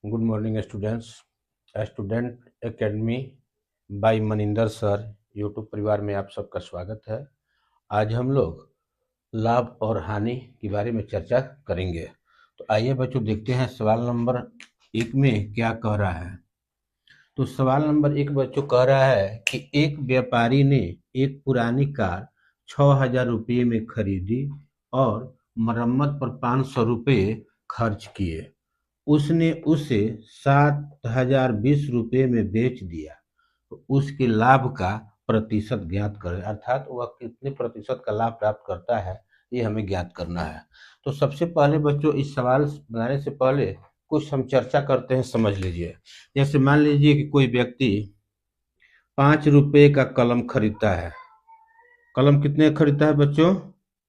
Good morning students. Student academy by Maninder sir YouTube परिवार में आप सबका स्वागत है। आज हम लोग लाभ और हानि के बारे में चर्चा करेंगे। तो आइए बच्चों देखते हैं सवाल नंबर 1 में क्या कह रहा है। तो सवाल नंबर 1 बच्चों कह रहा है कि एक व्यापारी ने एक पुरानी कार 6,000 रुपये में खरीदी और मरम्मत पर 500 रुपये खर्च किए। उसने उसे 7,020 रुपये में बेच दिया। तो उसके लाभ का प्रतिशत ज्ञात करें, अर्थात वह कितने प्रतिशत का लाभ प्राप्त करता है ये हमें ज्ञात करना है। तो सबसे पहले बच्चों इस सवाल बनाने से पहले कुछ हम चर्चा करते हैं, समझ लीजिए। जैसे मान लीजिए कि कोई व्यक्ति 5 रुपये का कलम खरीदता है। कलम कितने का खरीदता है बच्चों?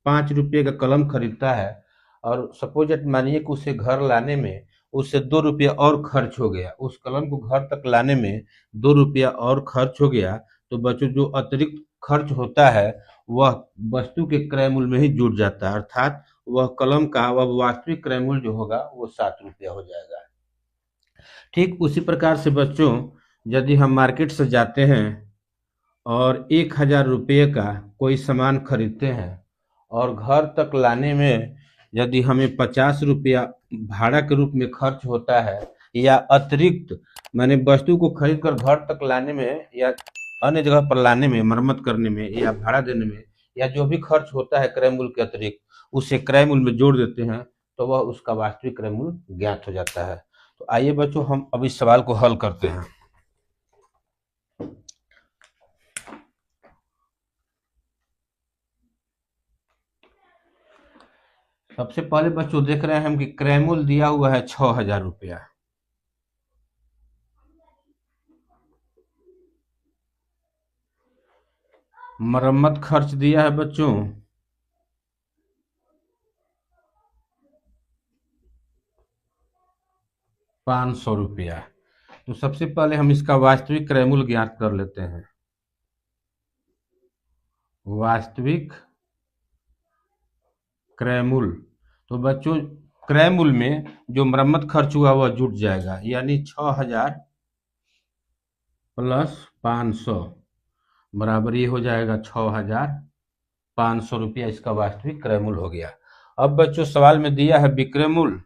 5 रुपये का कलम खरीदता है और सपोज मानिए कि उसे घर लाने में उससे 2 रुपया और खर्च हो गया। उस कलम को घर तक लाने में 2 रुपया और खर्च हो गया। तो बच्चों जो अतिरिक्त खर्च होता है वह वस्तु के क्रय मूल्य में ही जुड़ जाता है, अर्थात वह कलम का वह वास्तविक क्रय मूल्य जो होगा वो 7 रुपया हो जाएगा। ठीक उसी प्रकार से बच्चों यदि हम मार्केट से जाते हैं और 1,000 रुपये का कोई सामान खरीदते हैं और घर तक लाने में यदि हमें 50 रुपया भाड़ा के रूप में खर्च होता है या अतिरिक्त माने वस्तु को खरीद कर घर तक लाने में या अन्य जगह पर लाने में, मरम्मत करने में या भाड़ा देने में या जो भी खर्च होता है क्रय मूल्य के अतिरिक्त, उसे क्रय मूल्य में जोड़ देते हैं तो वह उसका वास्तविक क्रय मूल्य ज्ञात हो जाता है। तो आइए बच्चों हम अब इस सवाल को हल करते हैं। सबसे पहले बच्चों देख रहे हैं हम कि क्रय मूल्य दिया हुआ है 6,000 रुपया। मरम्मत खर्च दिया है बच्चों 500 रुपया। तो सबसे पहले हम इसका वास्तविक क्रय मूल्य ज्ञात कर लेते हैं। वास्तविक क्रय मूल्य, तो बच्चों क्रय मूल्य में जो मरम्मत खर्च हुआ वह जुट जाएगा, यानी 6,000 प्लस 500 बराबर ये हो जाएगा 6,500 रुपया। इसका वास्तविक क्रय मूल्य हो गया। अब बच्चों सवाल में दिया है विक्रय मूल्य।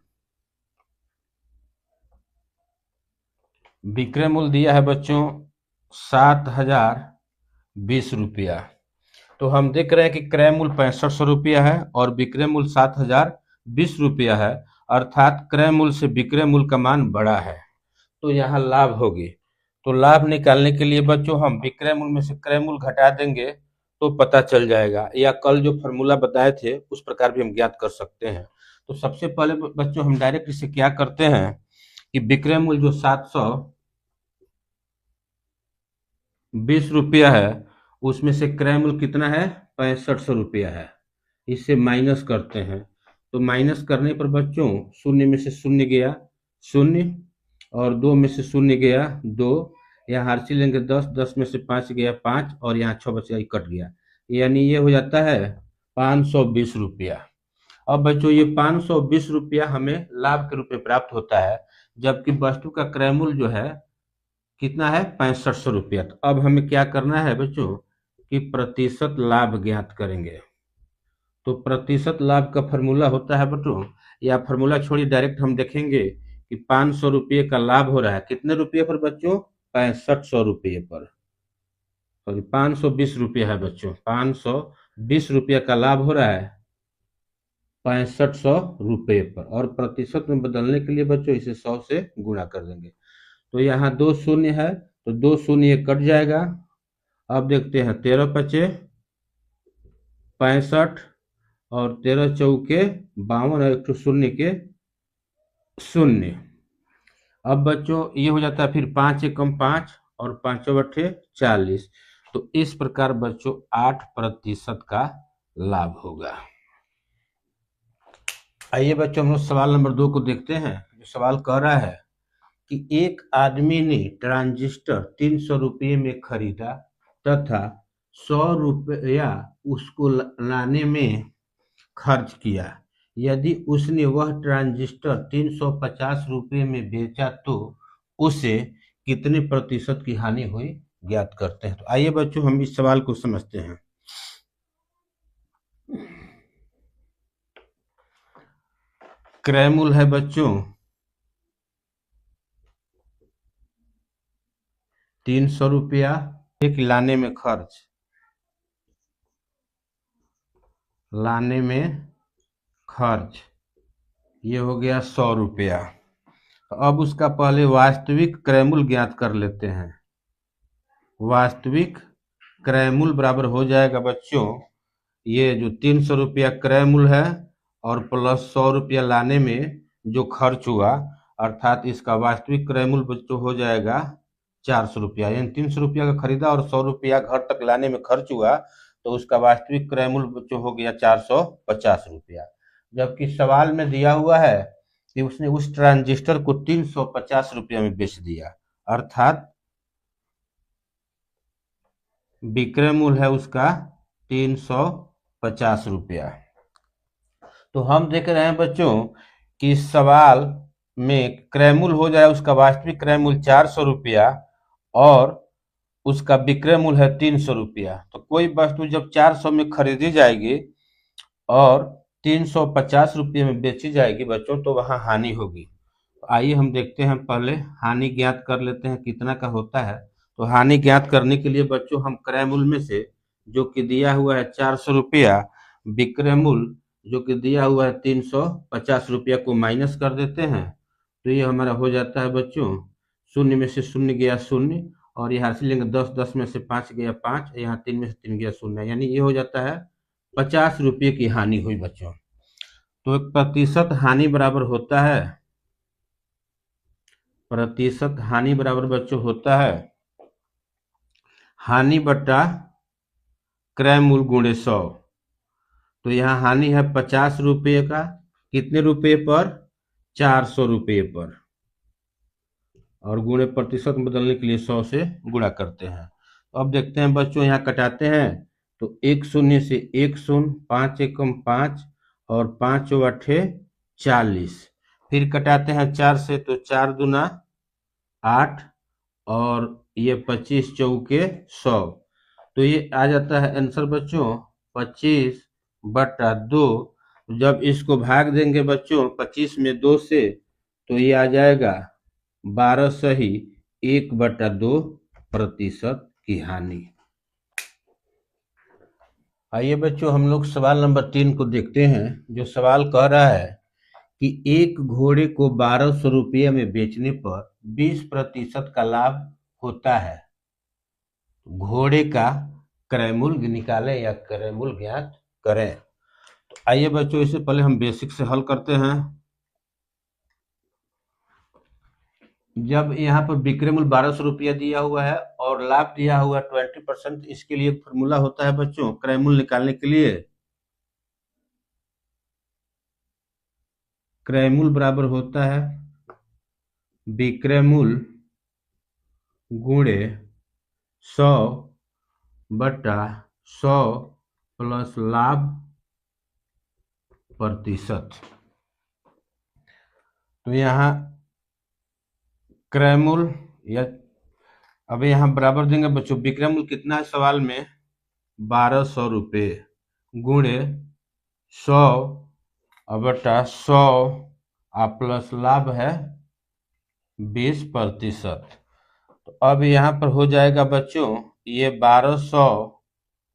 विक्रय मूल्य दिया है बच्चों 7,020 रुपया। तो हम देख रहे हैं कि क्रय मूल्य 6500 रुपया है और विक्रय मूल्य 7,020 रुपया है, अर्थात क्रय मूल्य से विक्रय मूल्य का मान बड़ा है। तो यहाँ लाभ होगी। तो लाभ निकालने के लिए बच्चों हम विक्रय मूल्य में से क्रय मूल्य घटा देंगे तो पता चल जाएगा, या कल जो फॉर्मूला बताए थे उस प्रकार भी हम ज्ञात कर सकते हैं। तो सबसे पहले बच्चों हम डायरेक्ट इसे क्या करते हैं कि विक्रय मूल्य जो 720 रुपया है उसमें से क्रय मूल्य कितना है? 6500 रुपया है। इससे माइनस करते हैं। तो माइनस करने पर बच्चों शून्य में से शून्य गया शून्य और 2 में से शून्य गया 2, यहाँ हर्षी लेंगे 10, 10 में से 5 गया 5 और यहाँ 6 बचा कट गया, यानी ये हो जाता है 520 रुपया। अब बच्चों ये 520 रुपया हमें लाभ के रूप में प्राप्त होता है, जबकि वस्तु का क्रय मूल्य जो है कितना है? 6500 रुपया। तो अब हमें क्या करना है बच्चों कि प्रतिशत लाभ ज्ञात करेंगे। तो प्रतिशत लाभ का फॉर्मूला होता है बच्चों, या फॉर्मूला छोड़िए डायरेक्ट हम देखेंगे कि 500 रुपये का लाभ हो रहा है कितने रुपये पर बच्चों? 6500 रुपये पर। सॉरी 520 रुपये है बच्चों, 520 रुपये का लाभ हो रहा है 6500 रुपये पर, और प्रतिशत में बदलने के लिए बच्चों इसे 100 से गुणा कर देंगे। तो यहाँ 2 शून्य है तो 2 शून्य कट जाएगा। अब देखते हैं 13 पचे 65 और 13 चौके 52 और 1 शून्य के शून्य। अब बच्चों ये हो जाता है फिर 5 एकम 5 और 5 बट्ठे 40। तो इस प्रकार बच्चों 8% का लाभ होगा। आइए बच्चों हम लोग सवाल नंबर 2 को देखते हैं। जो सवाल कह रहा है कि एक आदमी ने ट्रांजिस्टर 300 रुपये में खरीदा तथा 100 रुपया उसको लाने में खर्च किया, यदि उसने वह ट्रांजिस्टर 350 रुपये में बेचा तो उसे कितने प्रतिशत की हानि हुई ज्ञात करते हैं। तो आइए बच्चों हम इस सवाल को समझते हैं। क्रय मूल्य है बच्चों 300 रुपया, एक लाने में खर्च ये हो गया 100 रुपया। अब उसका पहले वास्तविक क्रय मूल्य ज्ञात कर लेते हैं। वास्तविक क्रय मूल्य बराबर हो जाएगा बच्चों, ये जो 300 रुपया क्रय मूल्य है और प्लस 100 रुपया लाने में जो खर्च हुआ, अर्थात इसका वास्तविक क्रय मूल्य बच्चों हो जाएगा 400 रुपया। यानी 300 रुपया का खरीदा और 100 रुपया घर तक लाने में खर्च हुआ, तो उसका वास्तविक क्रय मूल्य बच्चों हो गया 450 रुपया। जबकि सवाल में दिया हुआ है कि उसने उस ट्रांजिस्टर को 350 रुपया में बेच दिया, अर्थात विक्रय मूल्य है उसका 350 रुपया। तो हम देख रहे हैं बच्चों कि सवाल में क्रय मूल्य हो जाए उसका वास्तविक क्रय मूल्य 400 रुपया और उसका विक्रय मूल्य है 300 रुपया। तो कोई वस्तु जब 400 में खरीदी जाएगी और 350 रुपये में बेची जाएगी बच्चों, तो वहां हानि होगी। आइए हम देखते हैं, पहले हानि ज्ञात कर लेते हैं कितना का होता है। तो हानि ज्ञात करने के लिए बच्चों हम क्रय मूल्य में से जो कि दिया हुआ है 400 रुपया, विक्रय मूल्य जो कि दिया हुआ है 350 रुपया को माइनस कर देते हैं। तो ये हमारा हो जाता है बच्चों, शून्य में से शून्य गया शून्य, और यहाँ से लेंगे 10, 10 में से 5 गया 5, यहाँ 3 में से 3 गया शून्य, यानी ये हो जाता है 50 रुपये की हानि हुई बच्चों। तो 1% हानि बराबर होता है, प्रतिशत हानि बराबर बच्चों होता है हानि बटा क्रय मूल्य गुणे 100। तो यहाँ हानि है 50 रुपये का, कितने रुपये पर? 400 रुपये पर, और गुणे प्रतिशत बदलने के लिए 100 से गुणा करते हैं। तो अब देखते हैं बच्चों, यहाँ कटाते हैं तो 1 शून्य से 1 शून्य, 5 एकम 5 और 5 चौअठे 40। फिर कटाते हैं 4 से तो 4 दूना 8 और ये 25 चौके 100। तो ये आ जाता है आंसर बच्चों 25/2। जब इसको भाग देंगे बच्चों 25 में 2 से, तो ये आ जाएगा 12 सही 1/2% की हानि। आइए बच्चों हम लोग सवाल नंबर 3 को देखते हैं। जो सवाल कह रहा है कि एक घोड़े को 1200 रुपये में बेचने पर 20% का लाभ होता है। घोड़े का क्रय मूल्य निकालें या क्रय मूल्य ज्ञात करें। तो आइए बच्चों इससे पहले हम बेसिक से हल करते हैं। जब यहाँ पर विक्रय मूल्य 1200 रुपया दिया हुआ है और लाभ दिया हुआ है 20%, इसके लिए फॉर्मूला होता है बच्चों क्रय मूल्य निकालने के लिए। क्रय मूल्य बराबर होता है विक्रय मूल्य गुणे 100/100 प्लस लाभ प्रतिशत। तो यहाँ क्रय मूल्य या अब यहाँ बराबर देंगे बच्चों, विक्रय मूल्य कितना है सवाल में? 1200 रुपये गुणे 100/100 प्लस लाभ है 20%। तो अब यहाँ पर हो जाएगा बच्चों ये 1200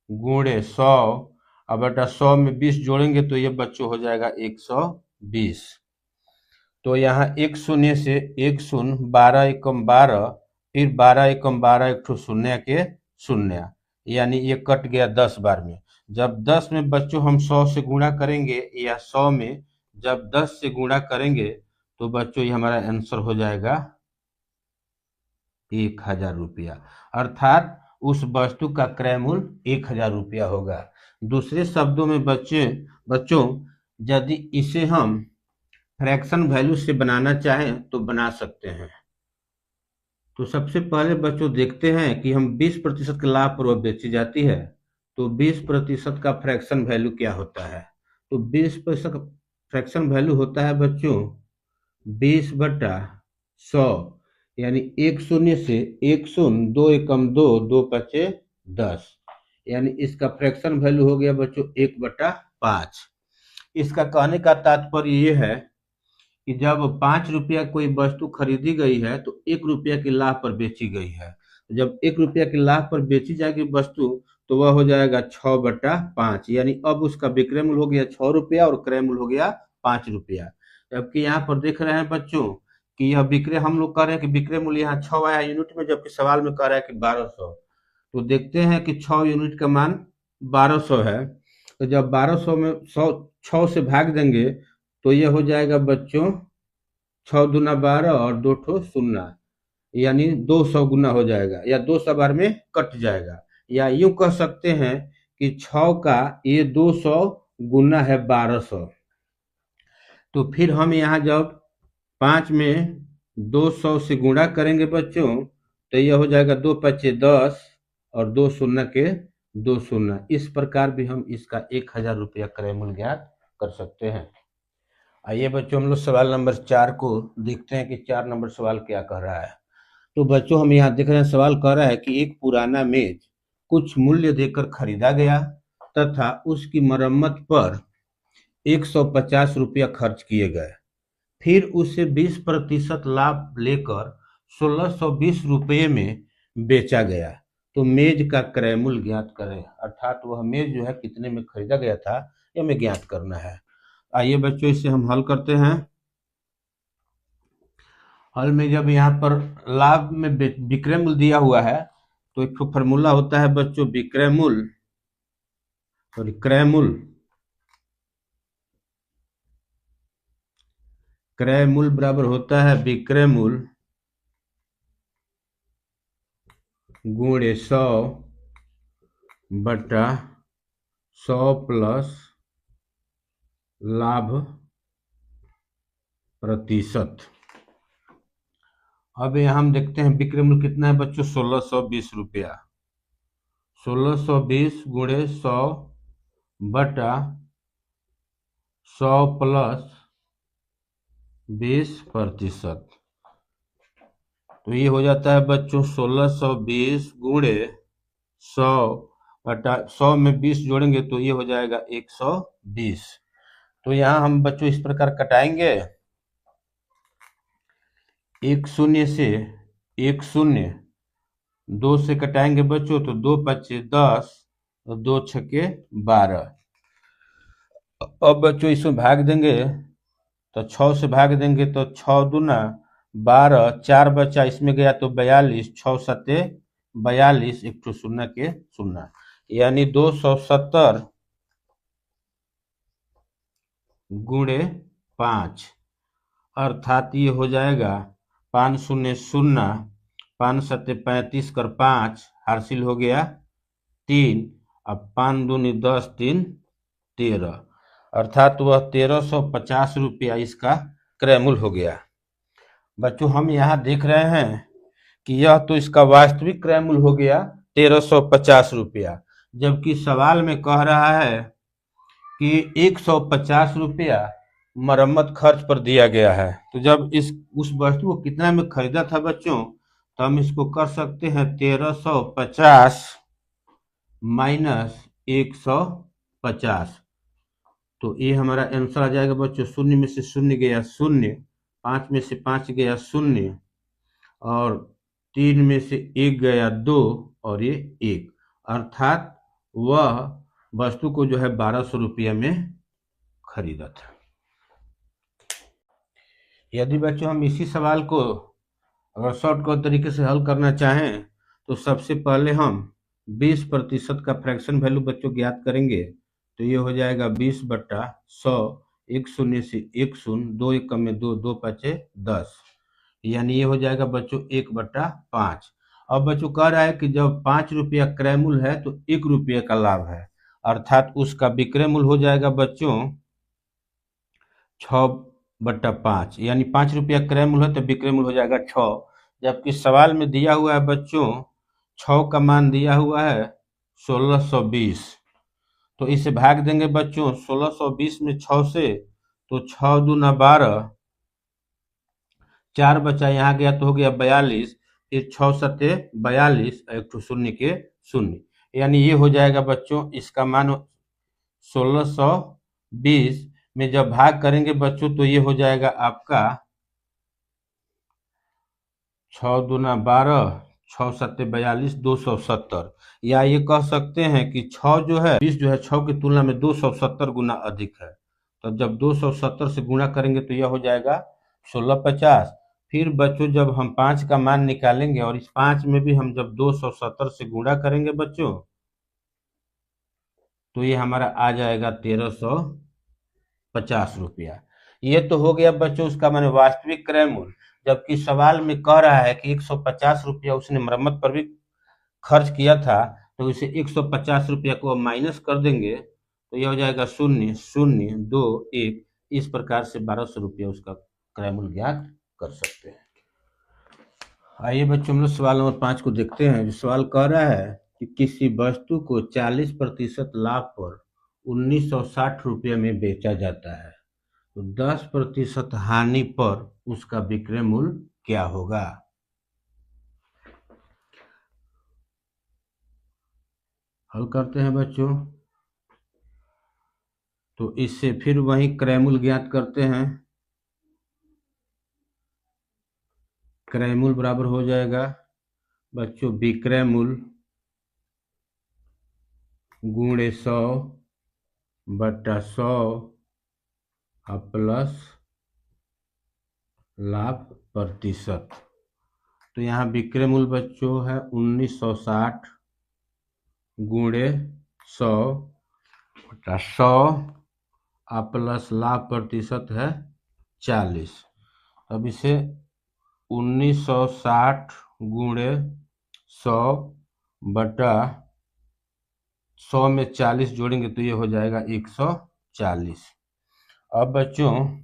गुणे 100/100 में 20 जोड़ेंगे तो ये बच्चों हो जाएगा 120। तो यहाँ 1 शून्य से 1 शून्य, 12 एकम 12, फिर 12 एकम 12 एक ठो शून्य के शून्य, यानी ये कट गया 10 बार में। जब 10 में बच्चों हम 100 से गुणा करेंगे या 100 में जब 10 से गुणा करेंगे तो बच्चों ये हमारा आंसर हो जाएगा 1000 रुपया, अर्थात उस वस्तु का क्रय मूल्य 1000 रुपया होगा। दूसरे शब्दों में बच्चों यदि इसे हम फ्रैक्शन वैल्यू से बनाना चाहें तो बना सकते हैं। तो सबसे पहले बच्चों देखते हैं कि हम 20% के लाभ पर वह बेची जाती है, तो 20% का फ्रैक्शन वैल्यू क्या होता है। तो 20% फ्रैक्शन वैल्यू होता है बच्चों 20/100, यानी एक शून्य से एक शून्य, दो एकम दो, दो पचे 10, यानी इसका फ्रैक्शन वैल्यू हो गया बच्चों 1/5। इसका कहने का तात्पर्य ये है कि जब 5 रुपया कोई वस्तु खरीदी गई है तो 1 रुपया की लाभ पर बेची गई है। जब 1 रुपया की लाभ पर बेची जाएगी वस्तु तो वह हो जाएगा 6/5, यानी अब उसका विक्रय मूल्य हो गया 6 रुपया और क्रय मूल्य हो गया 5 रुपया। जबकि यहाँ पर देख रहे हैं बच्चों कि यह विक्रय, हम लोग कह रहे हैं कि विक्रय मूल्य यहाँ 6 आया यूनिट में, जबकि सवाल में कह रहा है कि 1200। तो देखते हैं कि 6 यूनिट का मान 1200 है, तो जब 1200 में 6 से भाग देंगे तो यह हो जाएगा बच्चों 6 दूना 12 और 2 ठो 0, यानी 200 गुना हो जाएगा, या 200 बार में कट जाएगा। या यूं कह सकते हैं कि 6 का ये 200 गुना है 1200। तो फिर हम यहाँ जब 5 में 200 से गुणा करेंगे बच्चों तो यह हो जाएगा 2×5=10 और 2 शून्य। इस प्रकार भी हम इसका 1000 रुपया क्रय मूल्य ज्ञात कर सकते हैं। आइए बच्चों हम लोग सवाल नंबर 4 को देखते हैं कि 4 नंबर सवाल क्या कह रहा है। तो बच्चों हम यहाँ देख रहे हैं, सवाल कह रहा है कि एक पुराना मेज कुछ मूल्य देकर खरीदा गया तथा उसकी मरम्मत पर 150 रुपया खर्च किए गए, फिर उसे 20% लाभ लेकर 1620 रुपये में बेचा गया, तो मेज का क्रय मूल्य ज्ञात करें। अर्थात वह मेज जो है कितने में खरीदा गया था यह हमें ज्ञात करना है। आइए बच्चों इसे हम हल करते हैं। हल में जब यहाँ पर लाभ में विक्रय मूल्य दिया हुआ है तो एक फॉर्मूला होता है बच्चों विक्रय मूल्य, सॉरी क्रय मूल्य। क्रय मूल्य बराबर होता है विक्रय मूल्य गुणे 100/100 प्लस लाभ प्रतिशत। अब यहाँ हम देखते हैं विक्रय मूल्य कितना है बच्चों 1620 रुपया। 1620 गुणे 100/100 प्लस 20%, तो ये हो जाता है बच्चों 1620 गुणे 100/100 में 20 जोड़ेंगे तो ये हो जाएगा 120। तो यहाँ हम बच्चों इस प्रकार कटाएंगे, 1 शून्य से 1 शून्य, 2 से कटाएंगे बच्चों तो 2×5=10 और 2×6=12। अब बच्चों इसमें भाग देंगे तो 6 से भाग देंगे तो 6×2=12, 4 बचा इसमें गया तो 42, 6×7=42, 1 ठो 0 के 0, यानी 270 गुणे 5, अर्थात ये हो जाएगा 5 शून्य 0, 5×7=35 कर 5 हासिल हो गया 3, अब 5 दूनी 10, 3 13, अर्थात वह 1350 रुपया इसका क्रय मूल्य हो गया। बच्चों हम यहाँ देख रहे हैं कि यह तो इसका वास्तविक क्रय मूल्य हो गया 1350 रुपया, जबकि सवाल में कह रहा है कि 150 रुपया मरम्मत खर्च पर दिया गया है। तो जब उस वस्तु को कितना में खरीदा था बच्चों तो हम इसको कर सकते हैं 1350 माइनस 150, तो ये हमारा आंसर आ जाएगा बच्चों। 0 में से 0 गया 0, 5 में से 5 गया 0 और 3 में से 1 गया 2 और ये 1, अर्थात वह वस्तु को जो है 1200 रुपया में खरीदा था। यदि बच्चों हम इसी सवाल को अगर शॉर्टकट तरीके से हल करना चाहें तो सबसे पहले हम 20% का फ्रैक्शन वैल्यू बच्चों ज्ञात करेंगे, तो ये हो जाएगा 20/100, 1 शून्य से 1 शून्य, 2 एकम में 2, 2×5=10, यानी ये हो जाएगा बच्चों 1/5। अब बच्चों कह रहा है कि जब 5 रुपया क्रय मूल्य है तो 1 रुपये का लाभ है, अर्थात उसका विक्रय मूल्य हो जाएगा बच्चों 6/5, यानी 5 रुपया क्रय मूल्य है तो विक्रय मूल्य हो जाएगा 6, जबकि सवाल में दिया हुआ है बच्चों 6 का मान दिया हुआ है 1620, तो इसे भाग देंगे बच्चों 1620 में 6 से तो 6×2=12, 4 बचा यहाँ गया तो हो गया 42, फिर 6×7=42, एक ठो शून्य के शून्य, यानी ये हो जाएगा बच्चों इसका मान 1620 में जब भाग करेंगे बच्चों तो ये हो जाएगा आपका 6×2=12, 6×7=42, 270। या ये कह सकते हैं कि 6 जो है 20 जो है 6 की तुलना में 270 गुना अधिक है। तो जब 270 से गुणा करेंगे तो यह हो जाएगा 1650। फिर बच्चों जब हम 5 का मान निकालेंगे और इस 5 में भी हम जब 270 से गुणा करेंगे बच्चों तो ये हमारा आ जाएगा 1350 रुपया। ये तो हो गया बच्चों उसका माने वास्तविक क्रय मूल्य, जबकि सवाल में कह रहा है कि 150 रुपया उसने मरम्मत पर भी खर्च किया था, तो इसे 150 रुपया को माइनस कर देंगे तो यह हो जाएगा 0,0,2,1। इस प्रकार से 1200 रुपया उसका क्रय मूल्य ज्ञात कर सकते हैं। आइए बच्चों हम लोग सवाल नंबर 5 को देखते हैं। जो सवाल कह रहा है कि किसी वस्तु को 40% लाभ पर 1960 रुपये में बेचा जाता है, तो 10% हानि पर उसका विक्रय मूल्य क्या होगा। हल करते हैं बच्चों। तो इससे फिर वही क्रय मूल्य ज्ञात करते हैं। क्रय मूल्य बराबर हो जाएगा बच्चों विक्रय मूल्य गुणे 100/100 प्लस लाभ प्रतिशत। तो यहाँ विक्रय मूल्य बच्चों है 1960 गुणे 100/100 प्लस लाभ प्रतिशत है 40। अब इसे 1960 गुणे 100/100 में 40 जोड़ेंगे तो ये हो जाएगा 140। अब बच्चों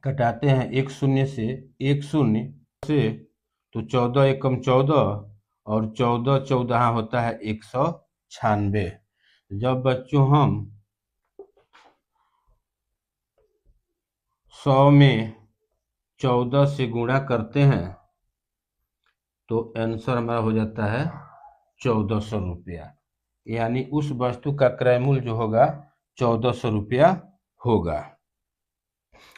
घटाते हैं एक शून्य से, एक शून्य से तो 14 एकम 14 और 14 14 होता है 196। जब बच्चों हम 100 में 14 से गुणा करते हैं तो आंसर हमारा हो जाता है 1400 रुपया, यानी उस वस्तु का क्रय मूल्य जो होगा 1400 रुपया होगा।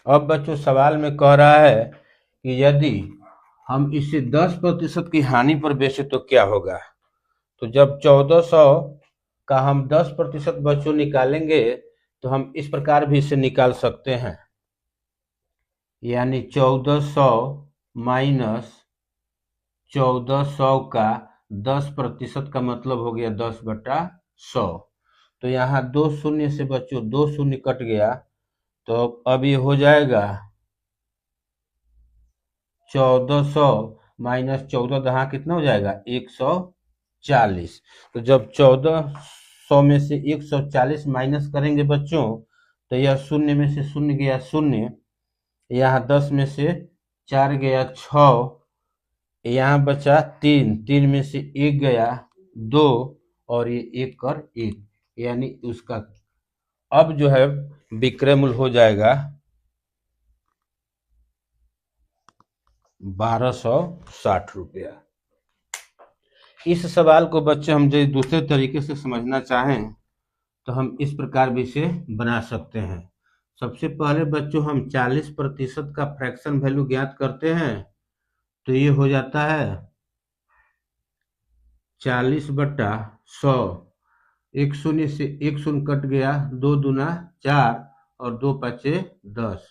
अब बच्चों सवाल में कह रहा है कि यदि हम इसे 10% की हानि पर बेचे तो क्या होगा। तो जब 1400 का हम 10% बच्चों निकालेंगे तो हम इस प्रकार भी इसे निकाल सकते हैं, यानी 1400 माइनस 1400 का 10% का मतलब हो गया 10/100। तो यहाँ 2 शून्य से बच्चों 2 शून्य कट गया, तो अब ये हो जाएगा 1400 माइनस 14 कितना हो जाएगा 140। तो जब 1400 में से 140 माइनस करेंगे बच्चों तो यह शून्य में से शून्य गया शून्य, यहाँ 10 में से 4 गया 6, यहाँ बचा 3, 3 में से 1 गया 2 और ये 1 कर 1, यानी उसका अब जो है विक्रय मूल्य हो जाएगा 1260 रुपया। इस सवाल को बच्चे हम जो दूसरे तरीके से समझना चाहें तो हम इस प्रकार भी इसे बना सकते हैं। सबसे पहले बच्चों हम 40% का फ्रैक्शन वैल्यू ज्ञात करते हैं, तो ये हो जाता है 40/100। एक शून्य से एक शून्य कट गया, 2 दूना 4 और 2 5 10,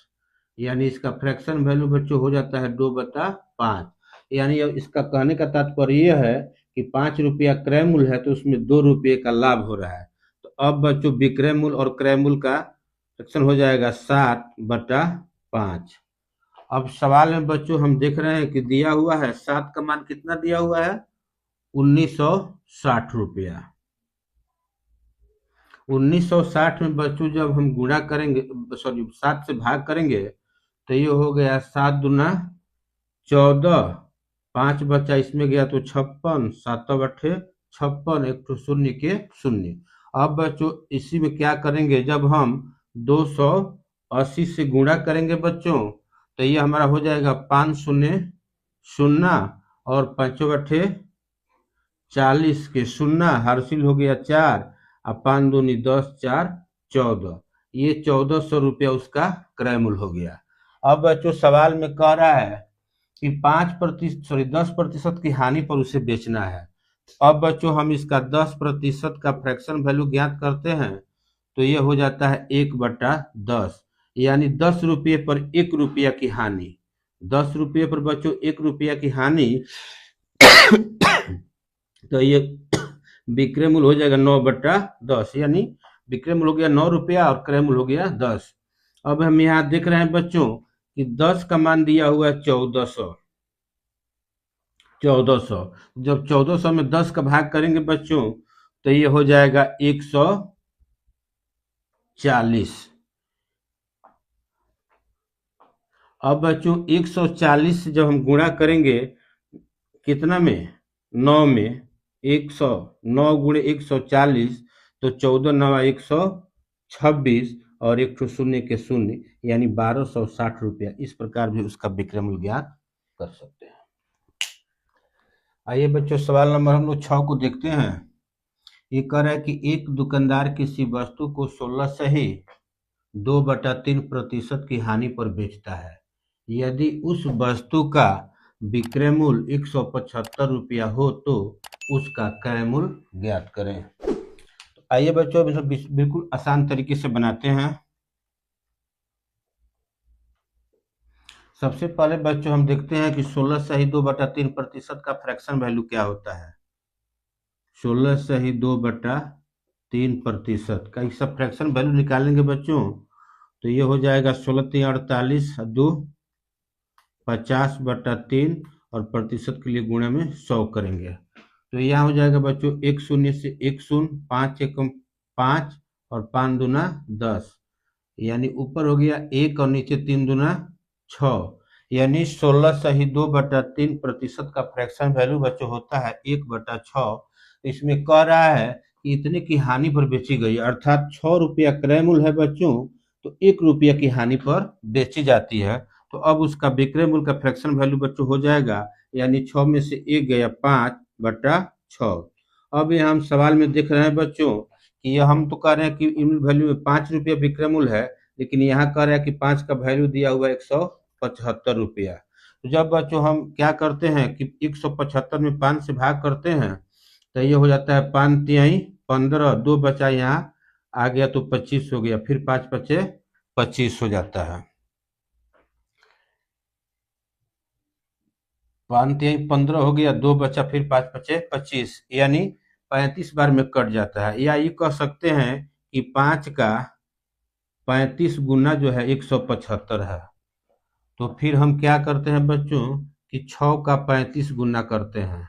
यानी इसका फ्रैक्शन वैल्यू बच्चों हो जाता है 2/5। यानी इसका कहने का तात्पर्य यह है कि 5 रुपया क्रय मूल्य है तो उसमें 2 रुपये का लाभ हो रहा है। तो अब बच्चों विक्रय मूल्य और क्रय मूल्य का फ्रैक्शन हो जाएगा 7/5। अब सवाल में बच्चों हम देख रहे हैं कि दिया हुआ है 7 का मान कितना दिया हुआ है 1960 रुपया। 1960 में बच्चों जब हम गुणा करेंगे, सॉरी 7 से भाग करेंगे तो ये हो गया 7 दूना 14, 5 बचा इसमें गया तो 56, 7/8 56, एक तो शून्य के शून्य। अब बच्चों इसी में क्या करेंगे, जब हम 200 80 से गुणा करेंगे बच्चों तो ये हमारा हो जाएगा 5 शून्य शून्य और 5 बटे 40 के शून्य हासिल हो गया 4 और 5 दूनी 10 4 14। ये 1400 रुपया उसका क्रय मूल्य हो गया। अब बच्चों सवाल में कह रहा है कि 10% की हानि पर उसे बेचना है। अब बच्चों हम इसका 10% का फ्रैक्शन वैल्यू ज्ञात करते हैं तो ये हो जाता है 1/10, यानी 10 रुपये पर 1 रुपया की हानि। 10 रुपये पर बच्चों 1 रुपया की हानि तो ये विक्रय मूल्य हो जाएगा 9/10, यानी विक्रय मूल्य हो गया 9 रुपया और क्रय मूल्य हो गया 10। अब हम यहाँ देख रहे हैं बच्चों कि 10 का मान दिया हुआ है 1400। जब 1400 में 10 का भाग करेंगे बच्चों तो ये हो जाएगा 140। अब बच्चों 140 से जब हम गुणा करेंगे कितना में 9 में 109 गुणे 140 तो 14 9 126 और 1 शून्य के शून्य यानी 1260 रुपया। इस प्रकार भी उसका विक्रय मूल्य ज्ञात कर सकते हैं। आइए बच्चों सवाल नंबर हम लोग 6 को देखते हैं। ये कह रहा है कि एक दुकानदार किसी वस्तु को 16 से ही 2/3% की हानि पर बेचता है। यदि उस वस्तु का विक्रय मूल्य 175 रुपया हो तो उसका क्रय मूल्य ज्ञात करें। तो आइए बच्चों बिल्कुल आसान तरीके से बनाते हैं। सबसे पहले बच्चों हम देखते हैं कि 16 से ही 2/3% का फ्रैक्शन वैल्यू क्या होता है। 16 से ही 2/3% का सब फ्रैक्शन वैल्यू निकालेंगे बच्चों तो ये हो जाएगा 16 3 48 2 50/3 और प्रतिशत के लिए गुणा में 100 करेंगे तो यहाँ हो जाएगा बच्चों 1 शून्य से 1 शून्य 5 1 5 और 5 दूना 10, यानी ऊपर हो गया 1 और नीचे 3 दूना 6, यानी 16 से ही 2/3% का फ्रैक्शन वैल्यू बच्चों होता है 1/6। इसमें कह रहा है कि इतने की हानि पर बेची गई, अर्थात 6 रुपया क्रय मूल्य है बच्चों तो 1 रुपया की हानि पर बेची जाती है। तो अब उसका विक्रय मूल्य का फ्रैक्शन वैल्यू बच्चों हो जाएगा, यानी 6 में से 1 गया 5/6। अब ये हम सवाल में देख रहे हैं बच्चों कि यह हम तो कह रहे हैं कि इन वैल्यू में 5 रुपया विक्रय मूल्य है, लेकिन यहाँ कह रहा है कि 5 का वैल्यू दिया हुआ है 175 रुपया। तो जब बच्चों हम क्या करते हैं कि 175 में 5 से भाग करते हैं तो ये हो जाता है 5 तिहाई 15, 2 बचा यहाँ आ गया तो 25 हो गया, फिर 5 बचे 25 हो जाता है। 5 तिहाई 15 हो गया, 2 बचा फिर 5 बचे 25, यानी 35 बार में कट जाता है। या ये कह सकते हैं कि 5 का 35 गुना जो है 175 है। तो फिर हम क्या करते हैं बच्चों कि 6 का 35 गुना करते हैं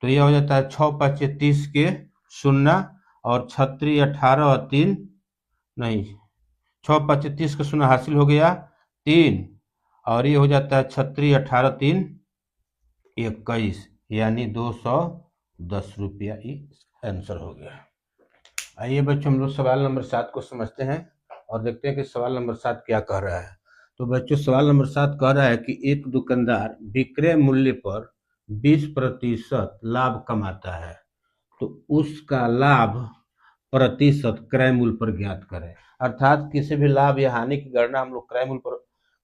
तो यह हो जाता है 6 5 30 के शून्य और 36 18 और 3 नहीं 6 5 30 का शून्य हासिल हो गया 3 और ये हो जाता है 36 18 3 21, यानी 210 रुपया ही आंसर हो गया। आइए बच्चों हम लोग सवाल नंबर 7 को समझते हैं और देखते हैं कि सवाल नंबर 7 क्या कह रहा है। तो बच्चों सवाल नंबर 7 कह रहा है कि एक दुकानदार विक्रय मूल्य पर 20% लाभ कमाता है तो उसका लाभ प्रतिशत क्रय मूल्य पर ज्ञात करें। अर्थात किसी भी लाभ या हानि की गणना हम लोग क्रय मूल्य पर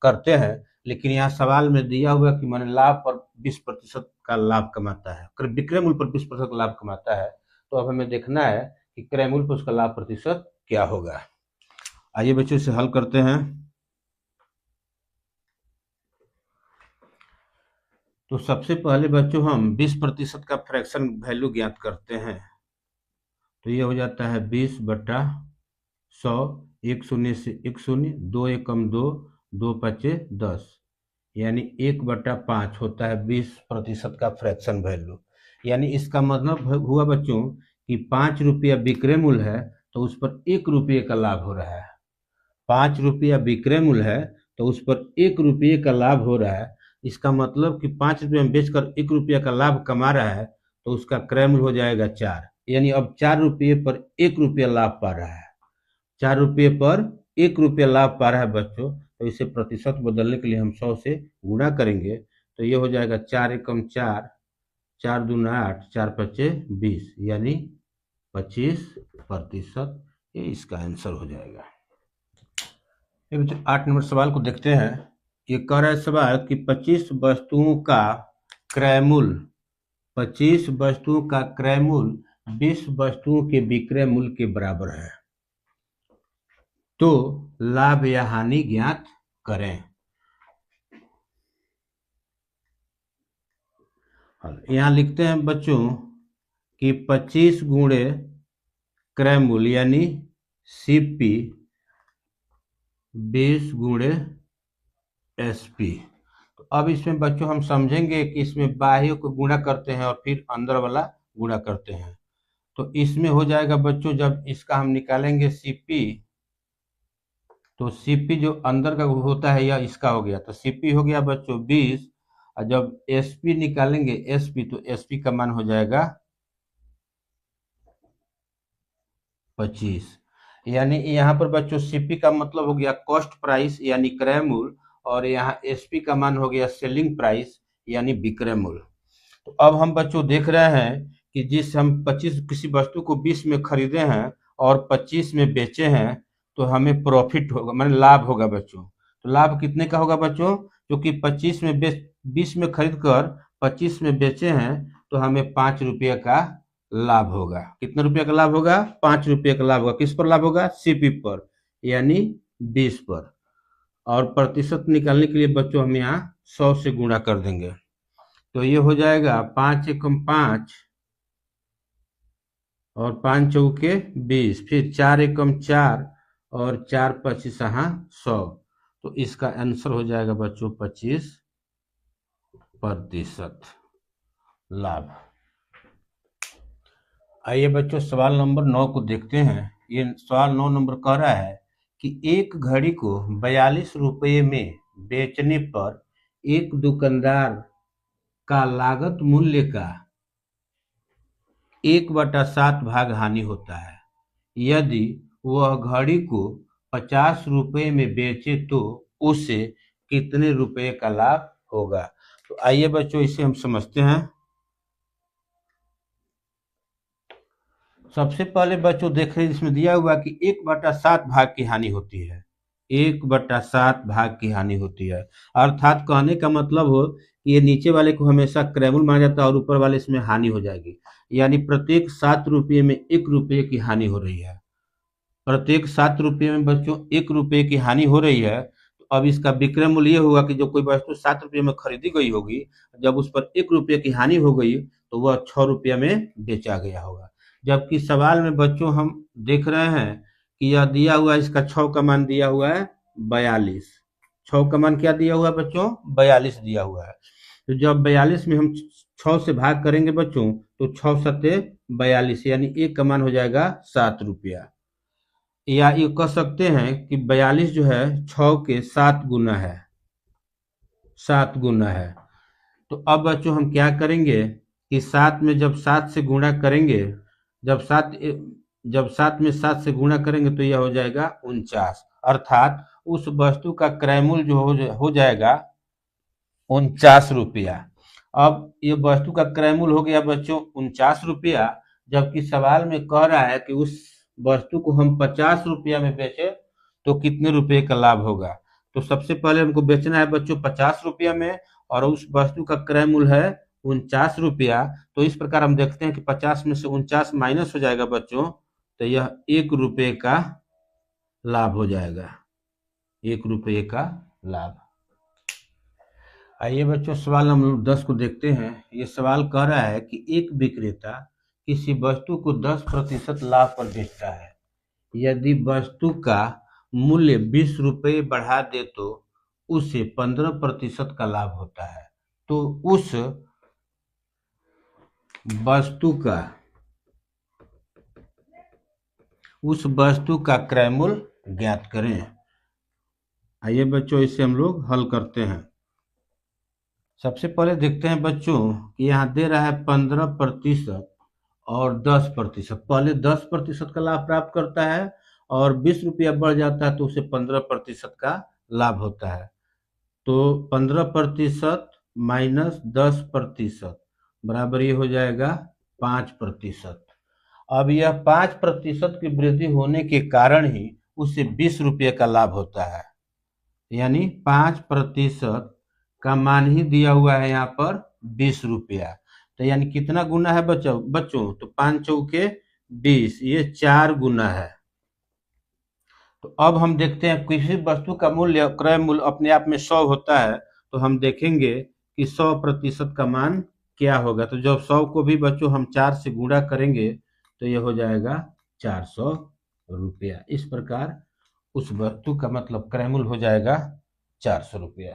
करते हैं, लेकिन यहाँ सवाल में दिया हुआ कि मैंने लाभ पर 20% का लाभ कमाता है, विक्रय मूल्य पर 20% लाभ कमाता है। तो अब हमें देखना है कि क्रय मूल्य पर उसका लाभ प्रतिशत क्या होगा। आइए बच्चों इसे हल करते हैं। तो सबसे पहले बच्चों हम 20% का फ्रैक्शन वैल्यू ज्ञात करते हैं तो ये हो जाता है 20/100, 1 शून्य से 1 शून्य, 2 एकम 2, 2 पचे 10, यानी 1/5 होता है 20% का फ्रैक्शन वैल्यू। यानी इसका मतलब हुआ बच्चों कि 5 रुपया विक्रय मूल्य है तो उस पर 1 रुपये का लाभ हो रहा है। 5 रुपया विक्रय मूल्य है तो उस पर 1 रुपये का लाभ हो रहा है। इसका मतलब कि 5 रुपये में बेचकर 1 रुपया का लाभ कमा रहा है तो उसका क्रय मूल्य हो जाएगा 4, यानी अब 4 रुपये पर 1 रुपया लाभ पा रहा है। 4 रुपये पर 1 रुपया लाभ पा रहा है बच्चों, तो इसे प्रतिशत बदलने के लिए हम 100 से गुणा करेंगे, तो ये हो जाएगा 4 एकम 4, 4 दूना 8, 4 पच्चे 20, यानी 25%। ये इसका आंसर हो जाएगा। ये बच्चों 8 नंबर सवाल को देखते हैं। ये कह रहा है सवाल कि 25 वस्तुओं का क्रय मूल्य 25 वस्तुओं का क्रय मूल्य 20 वस्तुओं के विक्रय मूल्य के बराबर है, तो लाभ या हानि ज्ञात करें। यहाँ लिखते हैं बच्चों कि 25 गुणे क्रय मूल्य यानी सीपी 20 गुणे एसपी। तो अब इसमें बच्चों हम समझेंगे कि इसमें बाह्य को गुणा करते हैं और फिर अंदर वाला गुणा करते हैं। तो इसमें हो जाएगा बच्चों, जब इसका हम निकालेंगे सीपी, तो सीपी जो अंदर का होता है या इसका हो गया, तो सीपी हो गया बच्चों 20, और जब एसपी निकालेंगे एसपी, तो एसपी का मान हो जाएगा 25। यानी यहाँ पर बच्चों सीपी का मतलब हो गया कॉस्ट प्राइस यानी क्रय मूल्य, और यहाँ एसपी का मान हो गया सेलिंग प्राइस यानी विक्रय मूल्य। तो अब हम बच्चों देख रहे हैं कि जिस हम 25 किसी वस्तु को 20 में खरीदे हैं और 25 में बेचे हैं, तो हमें प्रॉफिट होगा, माने लाभ होगा बच्चों। तो लाभ कितने का होगा बच्चों? क्योंकि 20 में खरीद कर 25 में बेचे हैं, तो हमें 5 रुपये का लाभ होगा। कितने रुपये का लाभ होगा? 5 रुपये का लाभ होगा। किस पर लाभ होगा? सीपी पर, यानी 20 पर। और प्रतिशत निकालने के लिए बच्चों हम यहाँ 100 से गुणा कर देंगे, तो ये हो जाएगा 5 एकम 5 और 5 चौके 20, फिर 4 एकम 4 और 4 25 100। तो इसका आंसर हो जाएगा बच्चों 25% लाभ। आइए बच्चों सवाल नंबर 9 को देखते हैं। ये सवाल 9 नंबर कह रहा है कि एक घड़ी को 42 रुपये में बेचने पर एक दुकानदार का लागत मूल्य का 1/7 भाग हानि होता है। यदि वह घड़ी को 50 रुपये में बेचे तो उसे कितने रुपए का लाभ होगा? तो आइए बच्चों इसे हम समझते हैं। सबसे पहले बच्चों देख रहे हैं इसमें दिया हुआ कि 1/7 भाग की हानि होती है। 1/7 भाग की हानि होती है, अर्थात कहने का मतलब हो कि ये नीचे वाले को हमेशा क्रय मूल्य माना जाता है और ऊपर वाले इसमें हानि हो जाएगी। यानी प्रत्येक 7 रुपये में 1 रुपये की हानि हो रही है। प्रत्येक 7 रुपये में बच्चों 1 रुपये की हानि हो रही है। तो अब इसका विक्रय मूल्य ये होगा कि जो कोई वस्तु 7 रुपये में खरीदी गई होगी, जब उस पर 1 रुपये की हानि हो गई तो वह 6 रुपये में बेचा गया होगा। जबकि सवाल में बच्चों हम देख रहे हैं कि यह दिया हुआ, इसका 6 का मान दिया हुआ है 42। 6 का मान क्या दिया हुआ है बच्चों? 42 दिया हुआ है। तो जब 42 में हम 6 से भाग करेंगे बच्चों, तो 6 सत्ते 42, यानी 1 का मान हो जाएगा 7 रुपया। या ये कह सकते हैं कि 42 जो है 6 के 7 गुना है, 7 गुना है। तो अब बच्चों हम क्या करेंगे कि 7 में जब 7 से गुणा करेंगे, जब 7 में 7 से गुणा करेंगे तो यह हो जाएगा 49, अर्थात उस वस्तु का क्रय मूल्य जो हो जाएगा 49 रुपया। अब ये वस्तु का क्रय मूल्य हो गया बच्चों 49 रुपया, जबकि सवाल में कह रहा है कि उस वस्तु को हम 50 रुपया में बेचे तो कितने रुपए का लाभ होगा। तो सबसे पहले हमको बेचना है बच्चों 50 रुपया में, और उस वस्तु का क्रय मूल्य है 49 रुपया। तो इस प्रकार हम देखते हैं कि 50 में से 49 माइनस हो जाएगा बच्चों, तो यह 1 रुपये का लाभ हो जाएगा, 1 रुपये का लाभ। आइए बच्चों सवाल नंबर 10 को देखते हैं। ये सवाल कह रहा है कि एक विक्रेता किसी वस्तु को 10% लाभ पर बेचता है। यदि वस्तु का मूल्य 20 रुपये बढ़ा दे तो उसे 15% का लाभ होता है। तो उस वस्तु का क्रय मूल्य ज्ञात करें। आइए बच्चों इसे हम लोग हल करते हैं। सबसे पहले देखते हैं बच्चों कि यहाँ दे रहा है 15% और 10%। पहले 10% का लाभ प्राप्त करता है और 20 रुपया बढ़ जाता है तो उसे 15% का लाभ होता है। तो 15% माइनस 10% बराबर ये हो जाएगा 5%। अब यह 5% की वृद्धि होने के कारण ही उसे 20 रुपये का लाभ होता है, यानी 5% का मान ही दिया हुआ है यहाँ पर 20 रुपया। तो यानी कितना गुना है बच्चों? तो 5 चौके 20, ये 4 गुना है। तो अब हम देखते हैं किसी वस्तु का मूल्य क्रय मूल्य अपने आप में 100 होता है, तो हम देखेंगे कि 100% का मान क्या होगा। तो जब 100 को भी बच्चों हम 4 से गुणा करेंगे तो ये हो जाएगा 400 रुपया। इस प्रकार उस वस्तु का मतलब क्रय मूल्य हो जाएगा 400 रुपया।